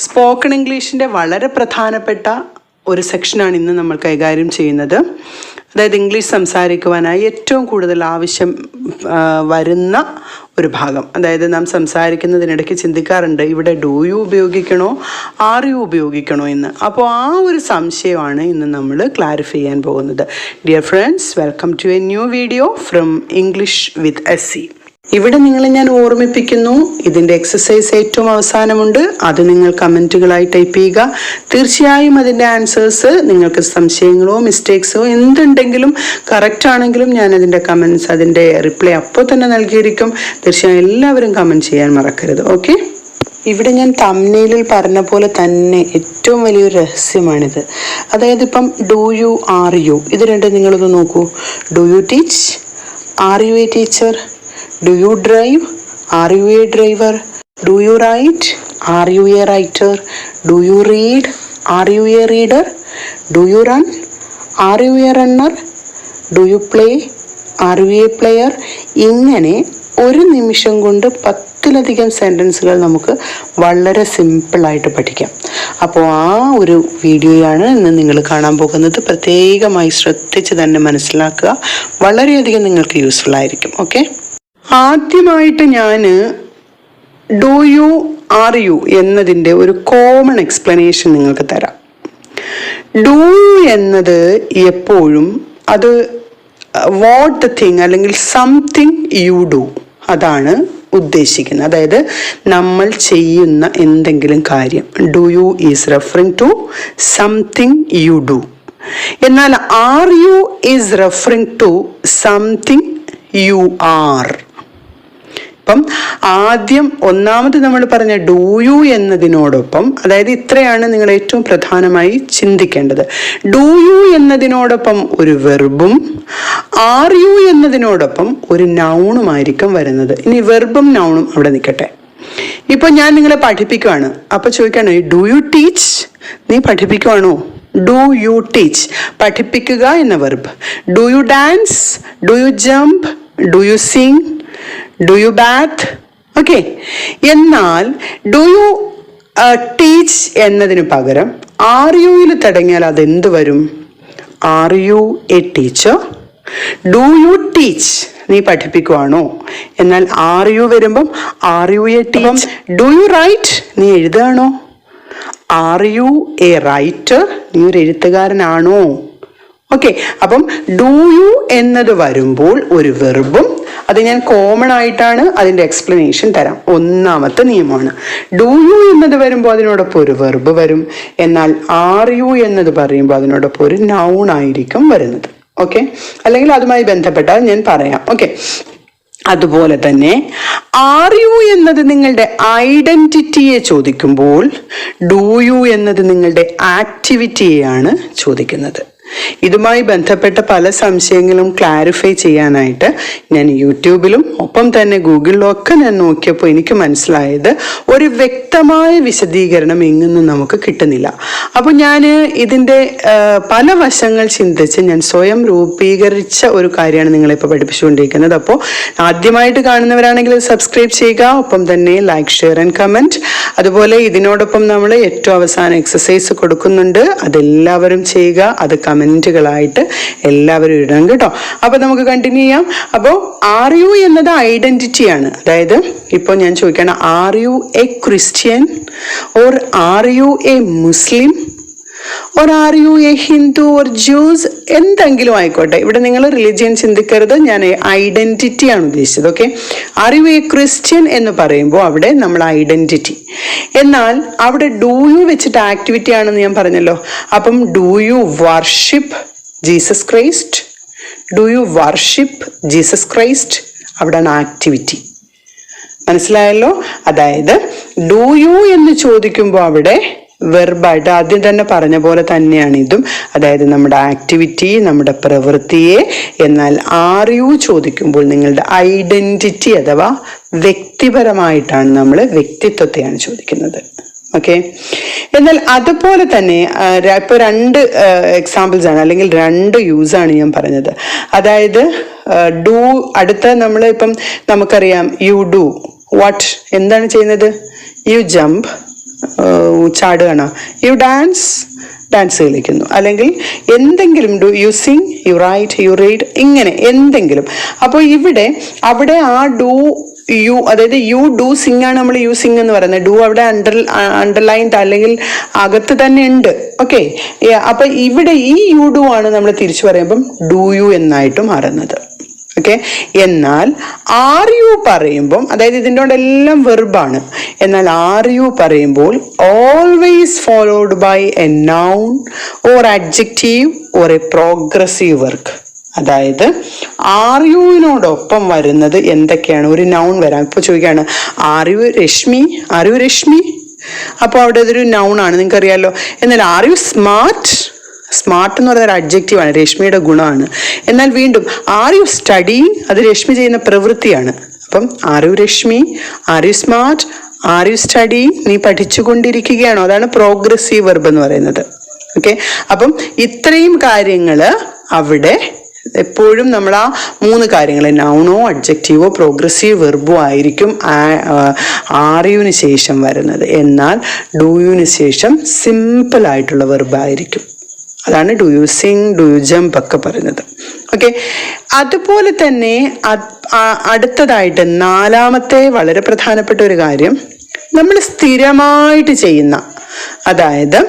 Spoken ഇംഗ്ലീഷിൻ്റെ വളരെ പ്രധാനപ്പെട്ട ഒരു സെക്ഷനാണ് ഇന്ന് നമ്മൾ കൈകാര്യം ചെയ്യുന്നത്. അതായത് ഇംഗ്ലീഷ് സംസാരിക്കുവാനായി ഏറ്റവും കൂടുതൽ ആവശ്യം വരുന്ന ഒരു ഭാഗം. അതായത് നാം സംസാരിക്കുന്നതിനിടയ്ക്ക് ചിന്തിക്കാറുണ്ട്, ഇവിടെ ഡു യു ഉപയോഗിക്കണോ ആർ യു ഉപയോഗിക്കണോ എന്ന്. അപ്പോൾ ആ ഒരു സംശയമാണ് ഇന്ന് നമ്മൾ ക്ലാരിഫൈ ചെയ്യാൻ പോകുന്നത്. Dear friends, welcome to a new video from English with SC. ഇവിടെ നിങ്ങളെ ഞാൻ ഓർമ്മിപ്പിക്കുന്നു, ഇതിൻ്റെ എക്സസൈസ് ഏറ്റവും അവസാനമുണ്ട്. അത് നിങ്ങൾ കമൻറ്റുകളായി ടൈപ്പ് ചെയ്യുക. തീർച്ചയായും അതിൻ്റെ ആൻസേഴ്സ്, നിങ്ങൾക്ക് സംശയങ്ങളോ മിസ്റ്റേക്സോ എന്തുണ്ടെങ്കിലും കറക്റ്റ് ആണെങ്കിലും ഞാൻ അതിൻ്റെ കമൻസ്, അതിൻ്റെ റിപ്ലൈ അപ്പോൾ തന്നെ നൽകിയിരിക്കും. തീർച്ചയായും എല്ലാവരും കമൻറ്റ് ചെയ്യാൻ മറക്കരുത്. ഓക്കെ, ഇവിടെ ഞാൻ തംബ്നെയിലിൽ പറഞ്ഞ പോലെ തന്നെ ഏറ്റവും വലിയൊരു രഹസ്യമാണിത്. അതായത് ഇപ്പം ഡു യു ആർ യു ഇത് രണ്ടും നിങ്ങളൊന്ന് നോക്കൂ. Do you teach, R you a teacher? Do you drive? Are you a driver? Do you write? Are you a writer? Do you read? Are you a reader? Do you run? Are you a runner? Do you play? Are you a player? ഇങ്ങനെ ഒരു നിമിഷം കൊണ്ട് 10ലധികം സെൻറ്റൻസുകൾ നമുക്ക് വളരെ സിമ്പിളായിട്ട് പഠിക്കാം. അപ്പോൾ ആ ഒരു വീഡിയോയാണ് ഇന്ന് നിങ്ങൾ കാണാൻ പോകുന്നത്. പ്രത്യേകമായി ശ്രദ്ധിച്ച് തന്നെ മനസ്സിലാക്കുക. വളരെയധികം നിങ്ങൾക്ക് യൂസ്ഫുൾ ആയിരിക്കും. ഓക്കെ, ആദ്യമായിട്ട് ഞാൻ ഡു യു ആർ യു എന്നതിൻ്റെ ഒരു കോമൺ എക്സ്പ്ലനേഷൻ നിങ്ങൾക്ക് തരാം. ഡു എന്നത് എപ്പോഴും അത് വാട്ട് ദ തിങ് അല്ലെങ്കിൽ സംതിങ് യു ഡു, അതാണ് ഉദ്ദേശിക്കുന്നത്. അതായത് നമ്മൾ ചെയ്യുന്ന എന്തെങ്കിലും കാര്യം. Do you is referring to something you do. എന്നാൽ are you is referring to something you are. അപ്പം ആദ്യം ഒന്നാമത് നമ്മൾ പറഞ്ഞ ഡു യു എന്നതിനോടൊപ്പം, അതായത് ഇത്രയാണ് നിങ്ങൾ ഏറ്റവും പ്രധാനമായി ചിന്തിക്കേണ്ടത്. ഡു യു എന്നതിനോടൊപ്പം ഒരു വെർബും ആർ യു എന്നതിനോടൊപ്പം ഒരു നൗണുമായിരിക്കും വരുന്നത്. ഇനി വെർബും നൗണും അവിടെ നിൽക്കട്ടെ. ഇപ്പൊ ഞാൻ നിങ്ങളെ പഠിപ്പിക്കുവാണ്. അപ്പൊ ചോദിക്കാണ്, ഡു യു ടീച്ച്? നീ പഠിപ്പിക്കുവാണോ? ഡു യു ടീച്ച്, പഠിപ്പിക്കുക എന്ന verb. Do you dance? Do you jump? Do you sing? Do you bath? Okay. എന്നാൽ ഡു യു ടീച്ച് എന്നതിന് പകരം ആർ യുയിൽ തുടങ്ങിയാൽ അതെന്ത് വരും? Are you a teacher? Do you teach, നീ പഠിപ്പിക്കുവാണോ? എന്നാൽ ആർ യു വരുമ്പം are you a teach. Do you write, നീ എഴുതുകയാണോ? ആർ യു എ റൈറ്റർ, നീ ഒരു എഴുത്തുകാരനാണോ? ഓക്കെ. അപ്പം ഡു യു എന്നത് വരുമ്പോൾ ഒരു വെർബും, അത് ഞാൻ കോമൺ ആയിട്ടാണ് അതിൻ്റെ എക്സ്പ്ലനേഷൻ തരാം. ഒന്നാമത്തെ നിയമമാണ്. ഡു യു എന്നത് വരുമ്പോൾ അതിനോടൊപ്പം ഒരു വെർബ് വരും. എന്നാൽ ആർ യു എന്നത് പറയുമ്പോൾ അതിനോടൊപ്പം ഒരു നൗൺ ആയിരിക്കും വരുന്നത്. ഓക്കെ, അല്ലെങ്കിൽ അതുമായി ബന്ധപ്പെട്ടാൽ ഞാൻ പറയാം. ഓക്കെ, അതുപോലെ തന്നെ ആർ യു എന്നത് നിങ്ങളുടെ ഐഡന്റിറ്റിയെ ചോദിക്കുമ്പോൾ ഡു യു എന്നത് നിങ്ങളുടെ ആക്ടിവിറ്റിയെയാണ് ചോദിക്കുന്നത്. ഇതുമായി ബന്ധപ്പെട്ട പല സംശയങ്ങളും ക്ലാരിഫൈ ചെയ്യാനായിട്ട് ഞാൻ യൂട്യൂബിലും ഒപ്പം തന്നെ ഗൂഗിളിലും ഒക്കെ ഞാൻ നോക്കിയപ്പോൾ എനിക്ക് മനസ്സിലായത് ഒരു വ്യക്തമായ വിശദീകരണം എങ്ങൊന്നും നമുക്ക് കിട്ടുന്നില്ല. അപ്പോൾ ഞാൻ ഇതിൻ്റെ പല വശങ്ങൾ ചിന്തിച്ച് ഞാൻ സ്വയം രൂപീകരിച്ച ഒരു കാര്യമാണ് നിങ്ങളിപ്പോൾ പഠിപ്പിച്ചുകൊണ്ടിരിക്കുന്നത്. അപ്പോൾ ആദ്യമായിട്ട് കാണുന്നവരാണെങ്കിൽ സബ്സ്ക്രൈബ് ചെയ്യുക, ഒപ്പം തന്നെ ലൈക്ക്, ഷെയർ ആൻഡ് കമൻറ്റ്. അതുപോലെ ഇതിനോടൊപ്പം നമ്മൾ ഏറ്റവും അവസാനം എക്സസൈസ് കൊടുക്കുന്നുണ്ട്, അതെല്ലാവരും ചെയ്യുക. അത് കമൻറ്റുകളായിട്ട് എല്ലാവരും ഇടണം കേട്ടോ. അപ്പോൾ നമുക്ക് കണ്ടിന്യൂ ചെയ്യാം. അപ്പോൾ ആർ യു എന്നത് ഐഡൻറ്റിറ്റിയാണ്. അതായത് ഇപ്പോൾ ഞാൻ ചോദിക്കുകയാണ്, are you A Christian or R you a Muslim or R you A Hindu or juice, എന്തെങ്കിലും ആയിക്കോട്ടെ. ഇവിടെ നിങ്ങൾ റിലിജിയൻ ചിന്തിക്കരുത്, ഞാൻ ഐഡൻറ്റിറ്റിയാണ് ഉദ്ദേശിച്ചത്. Okay, are you A Christian എന്ന് പറയുമ്പോൾ അവിടെ നമ്മൾ ഐഡൻറ്റിറ്റി. എന്നാൽ അവിടെ ഡു യു വെച്ചിട്ട് ആക്ടിവിറ്റി ആണെന്ന് ഞാൻ പറഞ്ഞല്ലോ. അപ്പം do U worship Jesus Christ? Do you worship Jesus Christ? അവിടെയാണ് ആക്ടിവിറ്റി. മനസ്സിലായല്ലോ? അതായത് ഡു യു എന്ന് ചോദിക്കുമ്പോൾ അവിടെ വെർബായിട്ട് ആദ്യം തന്നെ പറഞ്ഞ പോലെ തന്നെയാണ് ഇതും. അതായത് നമ്മുടെ ആക്ടിവിറ്റി, നമ്മുടെ പ്രവൃത്തിയെ. എന്നാൽ ആർ യു ചോദിക്കുമ്പോൾ നിങ്ങളുടെ ഐഡന്റിറ്റി അഥവാ വ്യക്തിപരമായിട്ടാണ്, നമ്മൾ വ്യക്തിത്വത്തെയാണ് ചോദിക്കുന്നത്. ഓക്കെ, എന്നാൽ അതുപോലെ തന്നെ ഇപ്പോൾ രണ്ട് എക്സാമ്പിൾസ് ആണ്, അല്ലെങ്കിൽ രണ്ട് യൂസാണ് ഞാൻ പറഞ്ഞത്. അതായത് ഡു, അടുത്ത നമ്മൾ ഇപ്പം നമുക്കറിയാം യു ഡു വാട്ട്, എന്താണ് ചെയ്യുന്നത്? യു ജംപ് ചാടുകയാണോ? യു ഡാൻസ് കളിക്കുന്നു. അല്ലെങ്കിൽ എന്തെങ്കിലും do you sing, you write, you read, ഇങ്ങനെ എന്തെങ്കിലും. അപ്പോൾ അവിടെ ആ ഡു യു, അതായത് യു ഡു സിങ് ആണ് നമ്മൾ യു സിങ് എന്ന് പറയുന്നത്. ഡു അവിടെ അണ്ടർലൈൻഡ് അല്ലെങ്കിൽ അകത്ത് തന്നെ ഉണ്ട്. ഓക്കെ, അപ്പൊ ഇവിടെ ഈ യു ഡു ആണ് നമ്മൾ തിരിച്ചു പറയുമ്പം ഡു യു എന്നായിട്ട് മാറുന്നത്. ഓക്കെ, എന്നാൽ ആർ യു പറയുമ്പം, അതായത് ഇതിൻ്റെ എല്ലാം വെർബാണ്, എന്നാൽ ആർ യു പറയുമ്പോൾ always followed by a noun or adjective or a progressive work. അതായത് ആർ യുവിനോടൊപ്പം വരുന്നത് എന്തൊക്കെയാണ്? ഒരു നൗൺ വരാം. ഇപ്പോൾ ചോദിക്കുകയാണ് are you Rashmi, are you Rashmi, അപ്പോൾ അവിടെ അതൊരു നൗൺ ആണ്, നിങ്ങൾക്കറിയാലോ. എന്നാൽ ആർ യു സ്മാർട്ട്, സ്മാർട്ട് എന്ന് പറയുന്ന ഒരു അഡ്ജക്റ്റീവാണ്, രശ്മിയുടെ ഗുണമാണ്. എന്നാൽ വീണ്ടും ആർ യു സ്റ്റഡി, അത് രശ്മി ചെയ്യുന്ന പ്രവൃത്തിയാണ്. അപ്പം are you Rashmi, are you smart, are you study, നീ പഠിച്ചുകൊണ്ടിരിക്കുകയാണോ, അതാണ് പ്രോഗ്രസീവ് വെർബ് എന്ന് പറയുന്നത്. ഓക്കെ, അപ്പം ഇത്രയും കാര്യങ്ങൾ അവിടെ എപ്പോഴും നമ്മൾ ആ 3 കാര്യങ്ങൾ, നൗണോ അഡ്ജക്റ്റീവോ പ്രോഗ്രസീവ് വെർബോ ആയിരിക്കും ആർ യുവിന് ശേഷം വരുന്നത്. എന്നാൽ ഡു യുവിന് ശേഷം സിമ്പിൾ ആയിട്ടുള്ള വെർബ് ആയിരിക്കും. അതാണ് do you sing, do you jump ഒക്കെ പറയുന്നത്. ഓക്കെ, അതുപോലെ തന്നെ അടുത്തതായിട്ട് 4ാമത്തെ വളരെ പ്രധാനപ്പെട്ട ഒരു കാര്യം, നമ്മൾ സ്ഥിരമായിട്ട് ചെയ്യുന്ന, അതായത്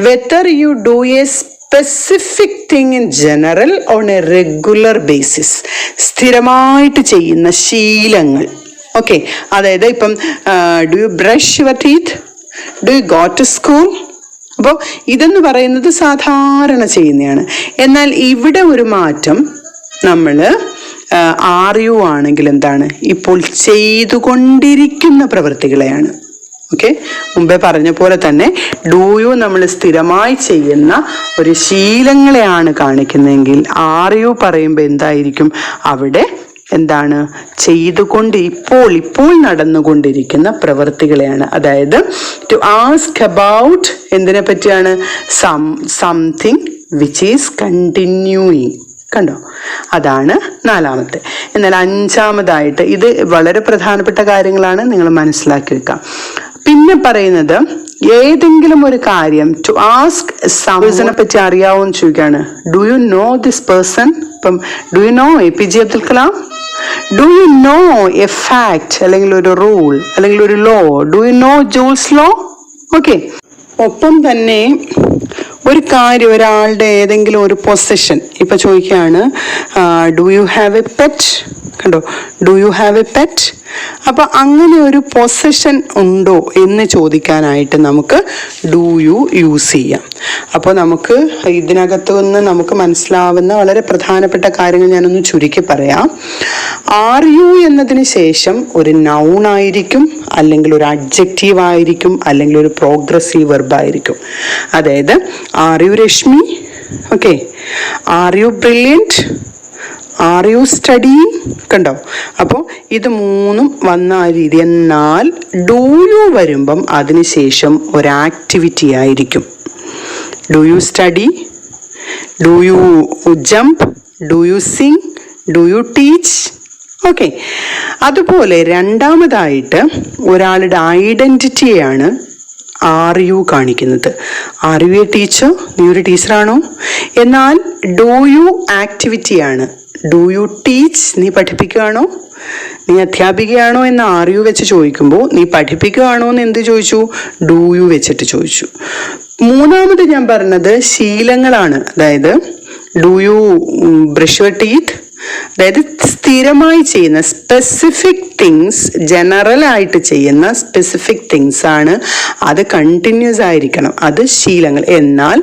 whether you do a specific thing in general on a regular basis, സ്ഥിരമായിട്ട് ചെയ്യുന്ന ശീലങ്ങൾ. ഓക്കെ, അതായത് ഇപ്പം do you brush your teeth, do you go to school. അപ്പോൾ ഇതെന്ന് പറയുന്നത് സാധാരണ ചെയ്യുന്നതാണ്. എന്നാൽ ഇവിടെ ഒരു മാറ്റം, നമ്മൾ ആർ യു ആണെങ്കിൽ എന്താണ്, ഇപ്പോൾ ചെയ്തുകൊണ്ടിരിക്കുന്ന പ്രവൃത്തികളെയാണ്. ഓക്കെ, മുമ്പേ പറഞ്ഞ പോലെ തന്നെ ഡു യു നമ്മൾ സ്ഥിരമായി ചെയ്യുന്ന ഒരു ശീലങ്ങളെയാണ് കാണിക്കുന്നതെങ്കിൽ ആർ യു പറയുമ്പോൾ എന്തായിരിക്കും, അവിടെ എന്താണ്, ഇപ്പോൾ നടന്നുകൊണ്ടിരിക്കുന്ന പ്രവൃത്തികളെയാണ്. അതായത് ടു ആസ്ക് അബൌട്ട് എന്തിനെ പറ്റിയാണ്, സംതിങ് വിച്ച് ഈസ് കണ്ടിന്യൂയിങ്. കണ്ടോ, അതാണ് 4ാമത്തെ. എന്നാൽ 5ാമതായിട്ട്, ഇത് വളരെ പ്രധാനപ്പെട്ട കാര്യങ്ങളാണ്, നിങ്ങൾ മനസ്സിലാക്കി വെക്കാം. പിന്നെ പറയുന്നത് ഏതെങ്കിലും ഒരു കാര്യം, ടു ആസ്ക് പേഴ്സണെ പറ്റി അറിയാവോന്ന് ചോദിക്കുകയാണ്. Do you know this person? ഇപ്പം do you know APJ Abdul Kalam, do you know a fact, അല്ലെങ്കിൽ ഒരു റൂൾ, അല്ലെങ്കിൽ ഒരു law, do you know Joule's law. Okay, ഒപ്പം തന്നെ ഒരു കാര്യം, ഒരാളുടെ ഏതെങ്കിലും ഒരു പൊസഷൻ, ഇപ്പൊ ചോദിക്കുകയാണ് do you have a pet. കണ്ടോ, do you have a pet. അപ്പൊ അങ്ങനെ ഒരു പൊസഷൻ ഉണ്ടോ എന്ന് ചോദിക്കാനായിട്ട് നമുക്ക് ഡു യു യൂസ് ചെയ്യാം. അപ്പോൾ നമുക്ക് ഇതിനകത്ത് നിന്ന് നമുക്ക് മനസ്സിലാവുന്ന വളരെ പ്രധാനപ്പെട്ട കാര്യങ്ങൾ ഞാനൊന്ന് ചുരുക്കി പറയാം. ആർ യു എന്നതിന് ശേഷം ഒരു നൗൺ ആയിരിക്കും, അല്ലെങ്കിൽ ഒരു അഡ്ജക്റ്റീവ് ആയിരിക്കും, അല്ലെങ്കിൽ ഒരു പ്രോഗ്രസീവ് വെർബ് ആയിരിക്കും. അതായത് are you Rashmi, okay, are you brilliant, are you studying. കണ്ടോ, അപ്പോൾ ഇത് 3ഉം വന്ന ആ രീതി. എന്നാൽ ഡു യു വരുമ്പം അതിനുശേഷം ഒരു ആക്ടിവിറ്റി ആയിരിക്കും. Do you study, do you jump, do you sing, do you teach. Okay, അതുപോലെ 2ാമതായിട്ട് ഒരാളുടെ ഐഡൻറ്റിറ്റിയാണ് ആർ യു കാണിക്കുന്നത്. ആർ യു എ ടീച്ചർ, നീ ഒരു ടീച്ചറാണോ? എന്നാൽ ഡു യു ആക്ടിവിറ്റിയാണ്. ഡു യു ടീച്ച്, നീ പഠിപ്പിക്കുകയാണോ, നീ അധ്യാപികയാണോ എന്ന് ആർ യു വെച്ച് ചോദിക്കുമ്പോൾ നീ പഠിപ്പിക്കുകയാണോ എന്ന് എന്ത് ചോദിച്ചു, ഡു യു വെച്ചിട്ട് ചോദിച്ചു. 3ാമത് ഞാൻ പറഞ്ഞത് ശീലങ്ങളാണ്. അതായത് do you brush your teeth, അതായത് സ്ഥിരമായി ചെയ്യുന്ന സ്പെസിഫിക് തിങ്സ്, ജനറൽ ആയിട്ട് ചെയ്യുന്ന സ്പെസിഫിക് തിങ്സ് ആണ്, അത് കണ്ടിന്യൂസ് ആയിരിക്കണം, അത് ശീലങ്ങൾ. എന്നാൽ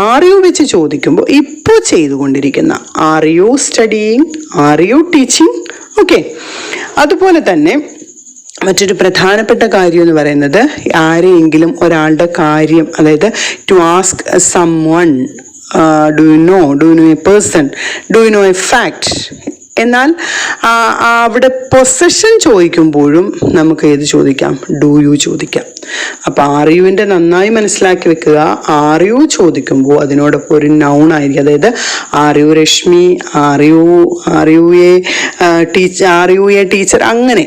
ആർ യു വെച്ച് ചോദിക്കുമ്പോൾ ഇപ്പോൾ ചെയ്തുകൊണ്ടിരിക്കുന്ന, are you studying, are you teaching. Okay, അതുപോലെ തന്നെ മറ്റൊരു പ്രധാനപ്പെട്ട കാര്യം എന്ന് പറയുന്നത് ആരെയെങ്കിലും ഒരാളുടെ കാര്യം, അതായത് to ask someone, do you know a person, do you know a fact. എന്നാൽ അവിടെ പൊസഷൻ ചോദിക്കുമ്പോഴും നമുക്ക് ഏത് ചോദിക്കാം, ഡു യു ചോദിക്കാം. അപ്പം ആർ യുവിൻ്റെ നന്നായി മനസ്സിലാക്കി വെക്കുക. ആർ യു ചോദിക്കുമ്പോൾ അതിനോടൊപ്പം ഒരു നൗൺ ആയിരിക്കും. അതായത് are you Rashmi, are you a teacher, അങ്ങനെ.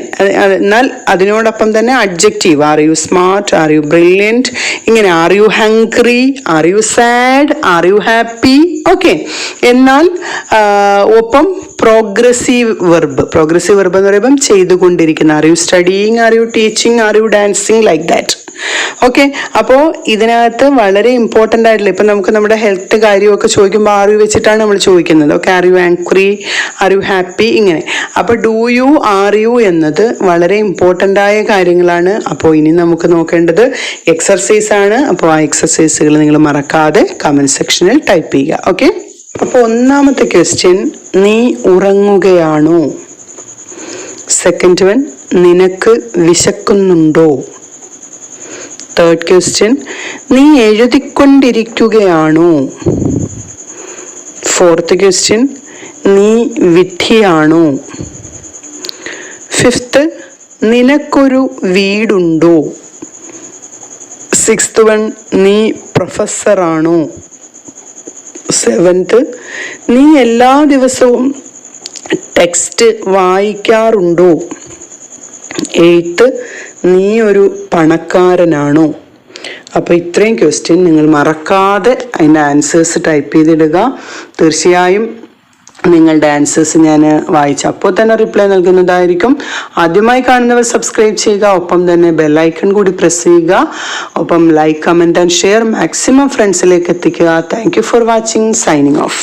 എന്നാൽ അതിനോടൊപ്പം തന്നെ adjective, are you smart, are you brilliant, ഇങ്ങനെ. Are you hungry, are you sad, are you happy. Okay. എന്നാൽ ഒപ്പം പ്രോഗ്രസീവ് വെർബ് എന്ന് പറയുമ്പം ചെയ്തുകൊണ്ടിരിക്കുന്ന, are you studying, are you teaching, are you dancing, like that. Okay. അപ്പോൾ ഇതിനകത്ത് വളരെ important ആയിട്ടുള്ള, ഇപ്പം നമുക്ക് നമ്മുടെ ഹെൽത്ത് കാര്യമൊക്കെ ചോദിക്കുമ്പോൾ ആർ യു വെച്ചിട്ടാണ് നമ്മൾ ചോദിക്കുന്നത്. Okay. Are U ആങ്ക്രി, R you happy, ഇങ്ങനെ. അപ്പോൾ ഡു യു, ആർ യു എന്നത് വളരെ ഇമ്പോർട്ടൻ്റ് ആയ കാര്യങ്ങളാണ്. അപ്പോൾ ഇനി നമുക്ക് നോക്കേണ്ടത് എക്സർസൈസ് ആണ്. അപ്പോൾ ആ എക്സർസൈസുകൾ നിങ്ങൾ മറക്കാതെ കമൻറ്റ് സെക്ഷനിൽ ടൈപ്പ് ചെയ്യുക. ഓക്കെ. അപ്പോൾ ഒന്നാമത്തെ ക്വസ്റ്റ്യൻ, നീ ഉറങ്ങുകയാണോ? സെക്കൻഡ് വൺ, നിനക്ക് വിശക്കുന്നുണ്ടോ? തേർഡ് ക്വസ്റ്റ്യൻ, നീ എഴുതിക്കൊണ്ടിരിക്കുകയാണോ? ഫോർത്ത് ക്വസ്റ്റ്യൻ, നീ വിഡ്ഢിയാണോ? ഫിഫ്ത്ത്, നിനക്കൊരു വീടുണ്ടോ? സിക്സ്ത് വൺ, നീ പ്രൊഫസറാണോ? സെവൻത്ത്, നീ എല്ലാ ദിവസവും ടെക്സ്റ്റ് വായിക്കാറുണ്ടോ? എയ്ത്ത്, നീ ഒരു പണക്കാരനാണോ? അപ്പോൾ ഇത്രയും ക്വസ്റ്റ്യൻ നിങ്ങൾ മറക്കാതെ അതിൻ്റെ ആൻസേഴ്സ് ടൈപ്പ് ചെയ്തിടുക. തീർച്ചയായും നിങ്ങളുടെ ആൻസേഴ്സ് ഞാൻ വായിച്ച് അപ്പോൾ തന്നെ റിപ്ലൈ നൽകുന്നതായിരിക്കും. ആദ്യമായി കാണുന്നവർ സബ്സ്ക്രൈബ് ചെയ്യുക. ഒപ്പം തന്നെ ബെല്ലൈക്കൺ കൂടി പ്രസ് ചെയ്യുക. ഒപ്പം like, comment and share maximum ഫ്രണ്ട്സിലേക്ക് എത്തിക്കുക. Thank you for watching. Signing of.